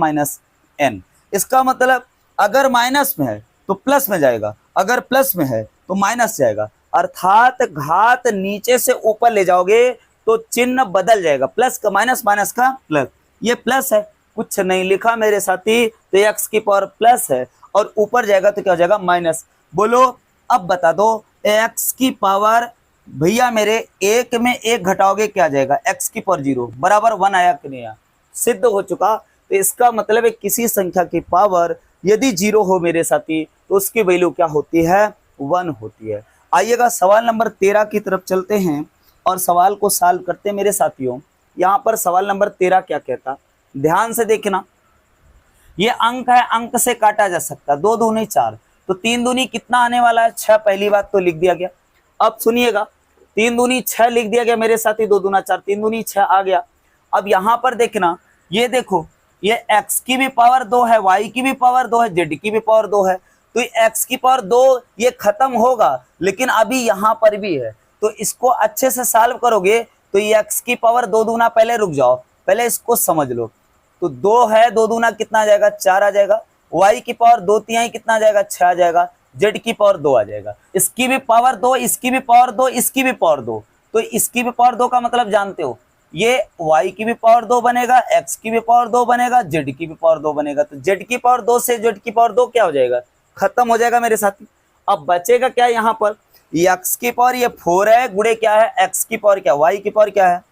-n। इसका मतलब अगर माइनस में है तो प्लस में जाएगा, अगर प्लस में है तो माइनस जाएगा। अर्थात घात नीचे से ऊपर ले जाओगे तो चिन्ह बदल जाएगा, प्लस का माइनस, माइनस का प्लस। ये प्लस है, कुछ नहीं लिखा मेरे साथी, तो x की पावर प्लस है और ऊपर जाएगा तो क्या हो जाएगा, माइनस। बोलो अब बता दो, x की पावर भैया मेरे 1 में 1 घटाओगे क्या आ जाएगा, x की पावर 0 बराबर 1 आया कि नहीं आया, सिद्ध हो चुका। तो इसका मतलब है किसी संख्या की पावर यदि 0 हो मेरे साथी तो उसकी वैल्यू क्या होती है, 1 होती है। आइएगा सवाल नंबर 13 की तरफ चलते हैं और सवाल को सॉल्व करते हैं मेरे साथियों। यहाँ पर सवाल नंबर 13 क्या कहता, ध्यान से देखना, ये अंक है, अंक से काटा जा सकता, 2 दूनी 4, तो 3 दूनी कितना आने वाला है, 6, पहली बात तो लिख दिया गया। अब सुनिएगा 3 दूनी 6 लिख दिया गया मेरे साथी, 2 दूना 4, 3 दूनी 6 आ गया। अब यहां पर देखना, ये देखो ये x की भी पावर 2 है, y की भी पावर 2 है, z की भी पावर 2 है, तो x की पावर 2 ये खत्म होगा, लेकिन अभी यहां पर भी है, तो इसको अच्छे से सॉल्व करोगे तो ये x की पावर 2 दूना, पहले रुक जाओ, पहले इसको समझ लो। तो 2 है, 2 दूना कितना आ जाएगा, 4 आ जाएगा। y की पावर 2 तिहाई कितना आ जाएगा, 6 आ जाएगा। z की पावर 2 आ जाएगा। इसकी भी पावर 2, इसकी भी पावर 2, इसकी भी पावर 2। तो इसकी भी पावर 2 का मतलब जानते हो, ये y की भी पावर 2 बनेगा, x की भी पावर 2 बनेगा, z की भी पावर 2 बनेगा। तो z की पावर 2 से z की पावर 2 क्या हो जाएगा, खत्म हो जाएगा मेरे साथी। अब बचेगा क्या यहाँ पर, x की पावर ये 4 है, गुणे क्या है, x की पावर क्या, y की पावर क्या है,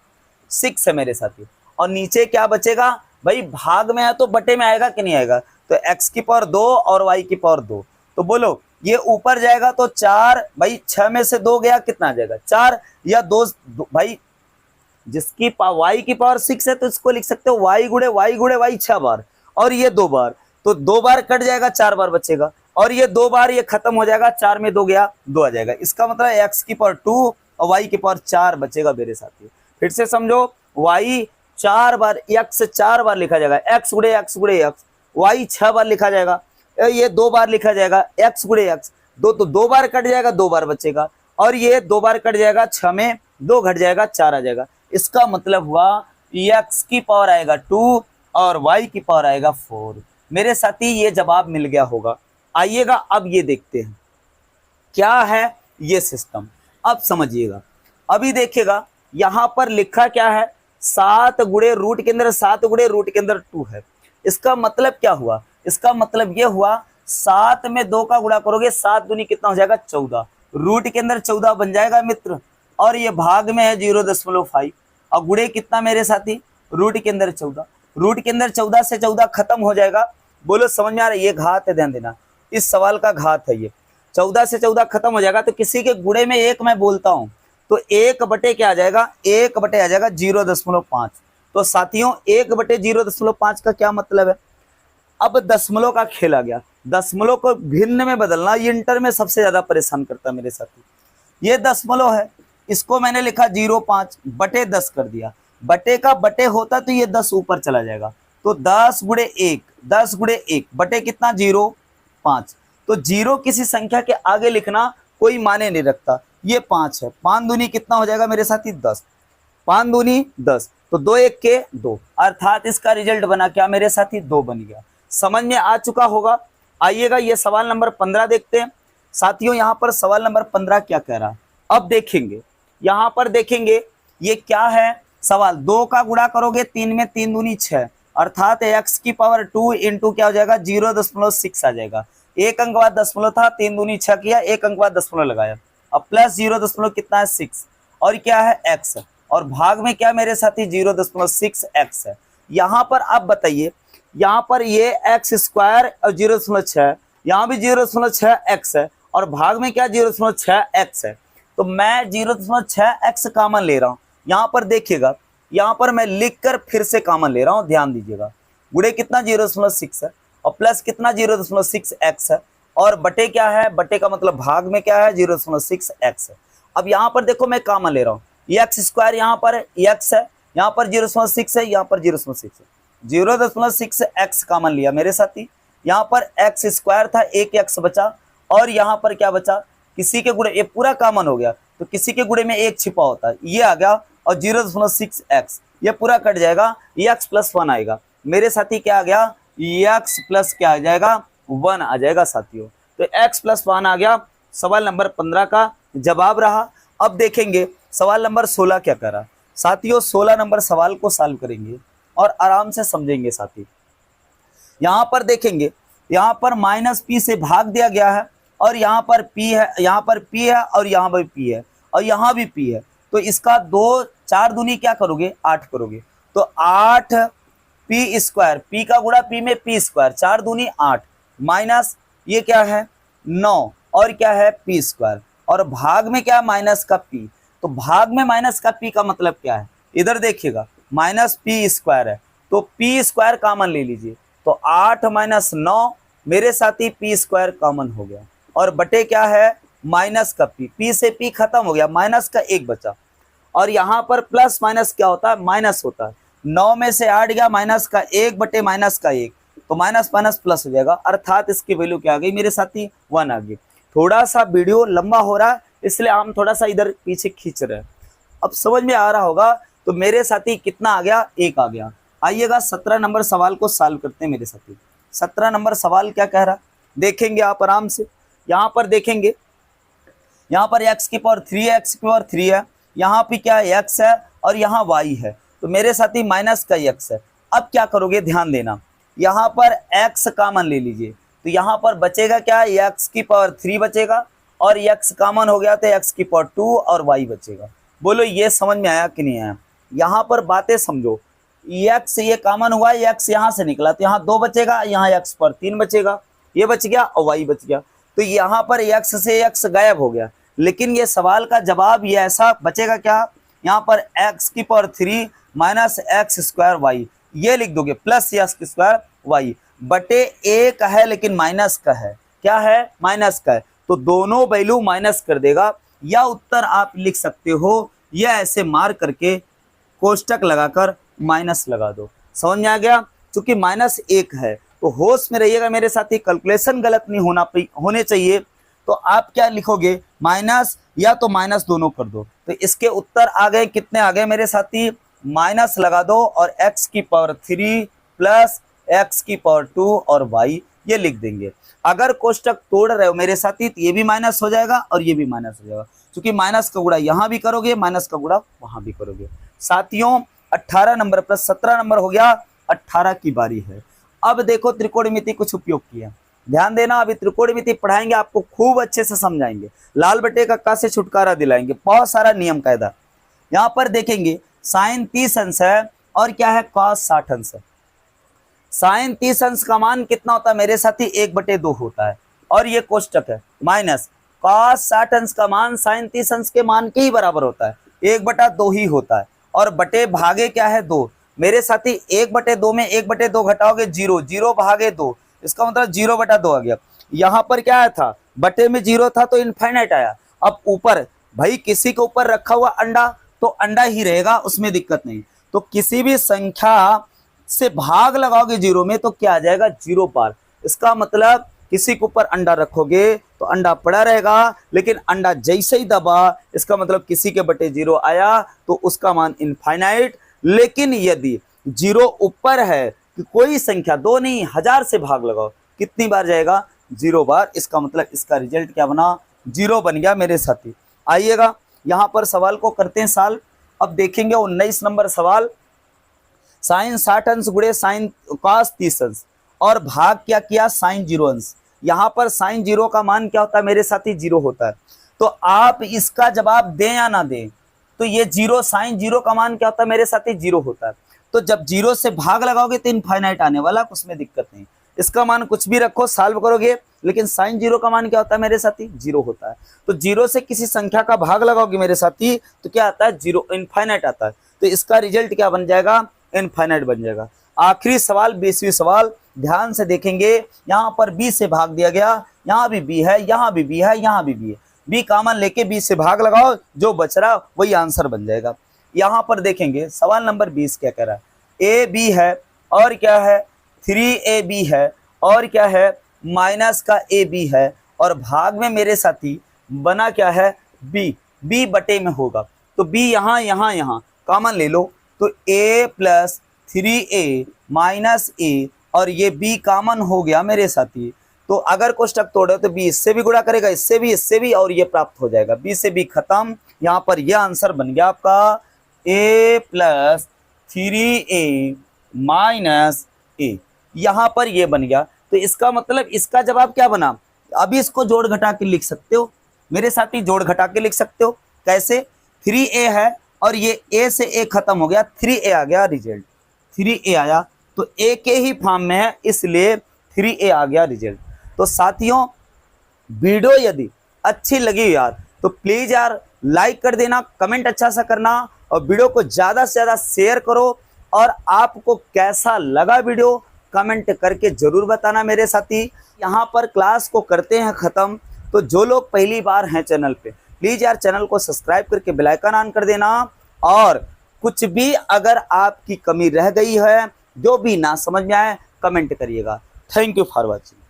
6 है मेरे साथी। और नीचे क्या बचेगा भाई, भाग में है तो बटे में आएगा कि नहीं आएगा, तो x की पावर 2 और y की पावर 2। तो बोलो ये ऊपर जाएगा तो 4, भाई 6 में से 2 गया कितना आ जाएगा, 4 या 2 भाई जिसकी y की पावर 6 है तो इसको लिख सकते हो y गुणे y 6 बार, और ये 2 बार, तो 2 बार कट जाएगा, 4 बार बचेगा, और ये 2 बार ये खत्म हो जाएगा, 4 में 2 गया 2 आ जाएगा। इसका मतलब x की पावर 2 और y की पावर 4 बचेगा मेरे साथी। फिर से समझो, y 4 बार, x 4 बार लिखा जाएगा, x गुणे x, y 6 बार लिखा जाएगा, ये 2 बार लिखा जाएगा, x गुणे x, 2 तो 2 बार कट जाएगा, 2 बार बचेगा, और ये 2 बार कट जाएगा, 6 में 2 घट जाएगा, 4 आ जाएगा। इसका मतलब हुआ x की पावर आएगा 2 और y की पावर आएगा 4। मेरे साथी ये जवाब मिल गया होगा। आइएगा अब ये देखते हैं क्या है ये सिस्टम। अब समझिएगा, अभी देखिएगा यहां पर लिखा क्या है, 7 गुणे रूट के अंदर 7 गुणे रूट के अंदर 2 है। इसका मतलब क्या हुआ, इसका मतलब ये हुआ 7 में 2 का गुणा करोगे, 7 दूनी कितना हो जाएगा, 14, रूट के अंदर 14 बन जाएगा मित्र, और ये भाग में है 0.5, और गुणे कितना मेरे साथी, रूट के अंदर 14, रूट के अंदर 14 से 14 खत्म हो जाएगा। बोलो समझ में आ रहा है, ये घात है, ध्यान देना, इस सवाल का घात है ये, 14 से 14 खत्म हो जाएगा। तो किसी के गुणे में 1 मैं बोलता हूं तो 1 बटे क्या आ जाएगा, 1 बटे आ जाएगा 0.5। तो साथियों 1 बटे 0.5 का क्या मतलब है, अब दशमलव का खेल आ गया। दशमलव को भिन्न में बदलना ये इंटर में सबसे ज्यादा परेशान करता है मेरे साथी। ये दशमलव है, इसको मैंने लिखा 0.5 बटे 10 कर दिया, बटे का बटे होता तो ये 10 ऊपर चला जाएगा, तो 10 गुणे 1, 10 गुणे 1 बटे कितना 0.5। तो 0 किसी संख्या के आगे लिखना कोई माने नहीं रखता, ये 5 है, 5 दूनी कितना हो जाएगा मेरे साथी 10, 5 दूनी 10, तो 2 1 के 2, अर्थात इसका रिजल्ट बना क्या मेरे साथी, 2 बन गया। समझ में आ चुका होगा। आइएगा ये सवाल नंबर 15 देखते हैं साथियों। यहां पर सवाल नंबर 15 क्या कह रहा है, अब देखेंगे, यहां पर देखेंगे ये क्या है सवाल, 2 का गुणा करोगे 3 में 3 दूनी 6, अर्थात x की पावर 2 इंटू क्या हो जाएगा 0.6 आ जाएगा। एक अंक बाद दशमलव था, 3 दूनी 6 किया, एक अंक बाद दशमलव लगाया, अब प्लस 0 कितना है 6, और क्या है x, और भाग में क्या मेरे साथी 0.6x है। यहां पर आप बताइए, यहां पर ये x स्क्वायर और 0.6, यहां भी 0.6x है, और भाग में क्या 0.6x है, तो मैं 0.6x कॉमन ले रहा हूं। यहां पर देखिएगा, यहां पर मैं लिखकर फिर से कॉमन ले रहा हूं, ध्यान दीजिएगा, गुणे कितना 0.6 है, और प्लस कितना 0.6x है, और बटे क्या है, बटे का मतलब भाग में क्या है 0.6x है। अब यहां पर देखो मैं कॉमन ले रहा हूं, ये x स्क्वायर यहाँ पर x है, यहाँ पर 0.6 है, यहाँ पर 0.6 है, 0.6x कॉमन लिया मेरे साथी। यहाँ पर x स्क्वायर था, एक x बचा, और यहाँ पर क्या बचा, किसी के गुणे, ये पूरा कॉमन हो गया तो किसी के गुणे में एक छिपा होता है, ये आ गया, और 0.6x ये पूरा कट जाएगा, ये x प्लस 1 आएगा मेरे साथी, क्या आ गया, x प्लस क्या आ जाएगा 1 आ जाएगा साथियों। तो x प्लस 1 आ गया, सवाल नंबर 15 का जवाब रहा। अब देखेंगे सवाल नंबर 16 क्या कर रहा है साथियों। 16 नंबर सवाल को सॉल्व करेंगे और आराम से समझेंगे साथी। यहां पर देखेंगे, यहां पर माइनस p से भाग दिया गया है, और यहाँ पर p है, यहाँ पर p है, और यहाँ पर p है, और यहाँ भी p है, तो इसका 2 4 दूनी क्या करोगे 8 करोगे, तो 8 p स्क्वायर, p का गुणा p में p स्क्वायर, 4 दूनी 8, माइनस ये क्या है 9, और क्या है p स्क्वायर, और भाग में क्या माइनस का p, तो भाग में माइनस का p का मतलब क्या है, इधर देखिएगा माइनस p स्क्वायर है, तो p स्क्वायर कॉमन ले लीजिए, तो 8 माइनस 9 मेरे साथी p स्क्वायर कॉमन हो गया, और बटे क्या है माइनस का p से p खत्म हो गया, माइनस का 1 बचा, और यहाँ पर प्लस माइनस क्या होता है माइनस होता है, 9 में से 8 गया, माइनस का 1 बटे माइनस का 1, तो माइनस माइनस प्लस हो जाएगा, अर्थात इसकी वैल्यू क्या आ गई मेरे साथी 1 आ गई। थोड़ा सा वीडियो लंबा हो रहा है इसलिए हम थोड़ा सा इधर पीछे खींच रहे हैं। अब समझ में आ रहा होगा। तो मेरे साथी कितना आ गया, 1 आ गया। आइएगा 17 नंबर सवाल को सॉल्व करते हैं मेरे साथी। 17 नंबर सवाल क्या कह रहा, देखेंगे आप आराम से। यहाँ पर देखेंगे, यहाँ पर x की पावर 3 है, x की पावर 3 है, यहाँ पे क्या है x है और यहाँ y है। तो मेरे साथी माइनस का x है। अब क्या करोगे, ध्यान देना, यहाँ पर x कॉमन ले लीजिए। तो यहाँ पर बचेगा क्या, x की पावर 3 बचेगा और x कॉमन हो गया तो x की पावर 2 और y बचेगा। बोलो ये समझ में आया कि नहीं आया। यहाँ पर बातें समझो, x ये कॉमन हुआ, x यहाँ से निकला तो यहाँ 2 बचेगा, यहाँ x पर 3 बचेगा, ये बच गया और y बच गया। तो यहाँ पर x से x गायब हो गया, लेकिन ये सवाल का जवाब ये ऐसा बचेगा क्या, यहाँ पर x की power 3 minus x square y, ये लिख दोगे, प्लस एक्स स्क्वायर वाई बटे 1 है लेकिन माइनस का है, क्या है, माइनस का है। तो दोनों वैल्यू माइनस कर देगा, या उत्तर आप लिख सकते हो, या ऐसे मार करके कोष्टक लगाकर माइनस लगा दो। समझ में आ गया। क्योंकि माइनस 1 है तो होश में रहिएगा मेरे साथी, कैलकुलेशन गलत नहीं होने चाहिए। तो आप क्या लिखोगे, माइनस या तो माइनस दोनों कर दो। तो इसके उत्तर आ गए, कितने आ गए मेरे साथी, माइनस लगा दो और x की पावर 3 प्लस x की पावर 2 और y ये लिख देंगे। अगर कोष्टक तोड़ रहे हो मेरे साथी तो ये भी माइनस हो जाएगा और ये भी माइनस हो जाएगा, क्योंकि माइनस का गुणा यहाँ भी करोगे, माइनस का गुणा वहां भी करोगे। साथियों 18 नंबर प्लस 17 नंबर हो गया, 18 की बारी है। अब देखो त्रिकोणमिति कुछ उपयोग किया, ध्यान देना। अभी त्रिकोणमिति पढ़ाएंगे, आपको खूब अच्छे से समझाएंगे, लाल बटे का से छुटकारा दिलाएंगे, बहुत सारा नियम कायदा। यहाँ पर देखेंगे साइन 30 अंश है और क्या है, कॉस 60 अंश है। साइन 30 अंश का मान कितना होता है मेरे साथी, 1/2 होता है, और ये कोष्टक है, माइनस कॉस 60 अंश का मान साइन 30 अंश के मान के ही बराबर होता है, 1/2 ही होता है, और बटे भागे क्या है 2। मेरे साथी 1/2 में 1/2 घटाओगे 0, 0 भागे 2, इसका मतलब 0/2 आ गया। यहाँ पर क्या आया था, बटे में 0 था तो इनफाइनाइट आया। अब ऊपर भाई किसी के ऊपर रखा हुआ अंडा तो अंडा ही रहेगा, उसमें दिक्कत नहीं। तो किसी भी संख्या से भाग लगाओगे 0 में तो क्या आ जाएगा, 0 पार। इसका मतलब किसी के ऊपर अंडा रखोगे तो अंडा पड़ा रहेगा, लेकिन अंडा जैसे ही दबा, इसका मतलब किसी के बटे 0 आया तो उसका मान इनफाइनाइट। लेकिन यदि 0 ऊपर है कि कोई संख्या, 2 नहीं 1000 से भाग लगाओ, कितनी बार जाएगा, 0 बार। इसका मतलब इसका रिजल्ट क्या बना, 0 बन गया मेरे साथी। आइएगा यहाँ पर सवाल को करते हैं सॉल्व। अब देखेंगे 19 नंबर सवाल, साइन 60 अंश गुणे साइन कॉस 30 अंश और भाग क्या किया, साइन 0 अंश। यहाँ पर साइन 0 का मान क्या होता है मेरे साथी, 0 होता है। तो आप इसका जवाब दें या ना दें, तो ये 0, साइन 0 का मान क्या होता है मेरे साथी, 0 होता है। तो जब 0 से भाग लगाओगे तो इनफाइनाइट आने वाला, उसमें दिक्कत नहीं। इसका मान कुछ भी रखो, सॉल्व करोगे, लेकिन साइन 0 का मान क्या होता है मेरे साथी, 0 होता है। तो 0 से किसी संख्या का भाग लगाओगे मेरे साथी तो क्या आता है, 0, इनफाइनाइट आता है। तो इसका रिजल्ट क्या बन जाएगा, इनफाइनाइट बन जाएगा। आखिरी सवाल 20वीं सवाल, ध्यान से देखेंगे। यहाँ पर b से भाग दिया गया, यहाँ भी b है, यहाँ भी b है, यहाँ भी b है। b कॉमन लेके b से भाग लगाओ, जो बच रहा वही आंसर बन जाएगा। यहाँ पर देखेंगे सवाल नंबर 20 क्या कह रहा है, a b है और क्या है, 3ab है और क्या है, माइनस का ab है, और भाग में मेरे साथी बना क्या है, b बटे में होगा। तो b यहाँ यहाँ यहाँ कॉमन ले लो, तो a plus 3a minus a, और ये b कॉमन हो गया मेरे साथी। तो अगर कोष्टक तोड़े तो b इससे भी गुणा करेगा, इससे भी, और ये प्राप्त हो जाएगा, b से b खत्म। यहाँ पर यह आंसर बन गया आपका a plus 3a minus a, यहाँ पर ये बन गया। तो इसका मतलब इसका जवाब क्या बना, अभी इसको जोड़ घटा के लिख सकते हो मेरे साथी, जोड़ घटा के लिख सकते हो। कैसे, 3a है और ये a से a खत्म हो गया, 3a आ गया रिजल्ट, 3a आया तो a के ही फॉर्म में है, इसलिए 3a आ गया रिजल्ट। तो साथियों वीडियो यदि अच्छी लगी यार तो प्लीज यार लाइक कर देना, कमेंट अच्छा सा करना, और वीडियो को ज़्यादा से ज़्यादा शेयर करो। और आपको कैसा लगा वीडियो कमेंट करके ज़रूर बताना मेरे साथी। यहाँ पर क्लास को करते हैं ख़त्म। तो जो लोग पहली बार हैं चैनल पे, प्लीज़ यार चैनल को सब्सक्राइब करके बेल आइकन ऑन कर देना। और कुछ भी अगर आपकी कमी रह गई है, जो भी ना समझ में आए, कमेंट करिएगा। Thank you for watching.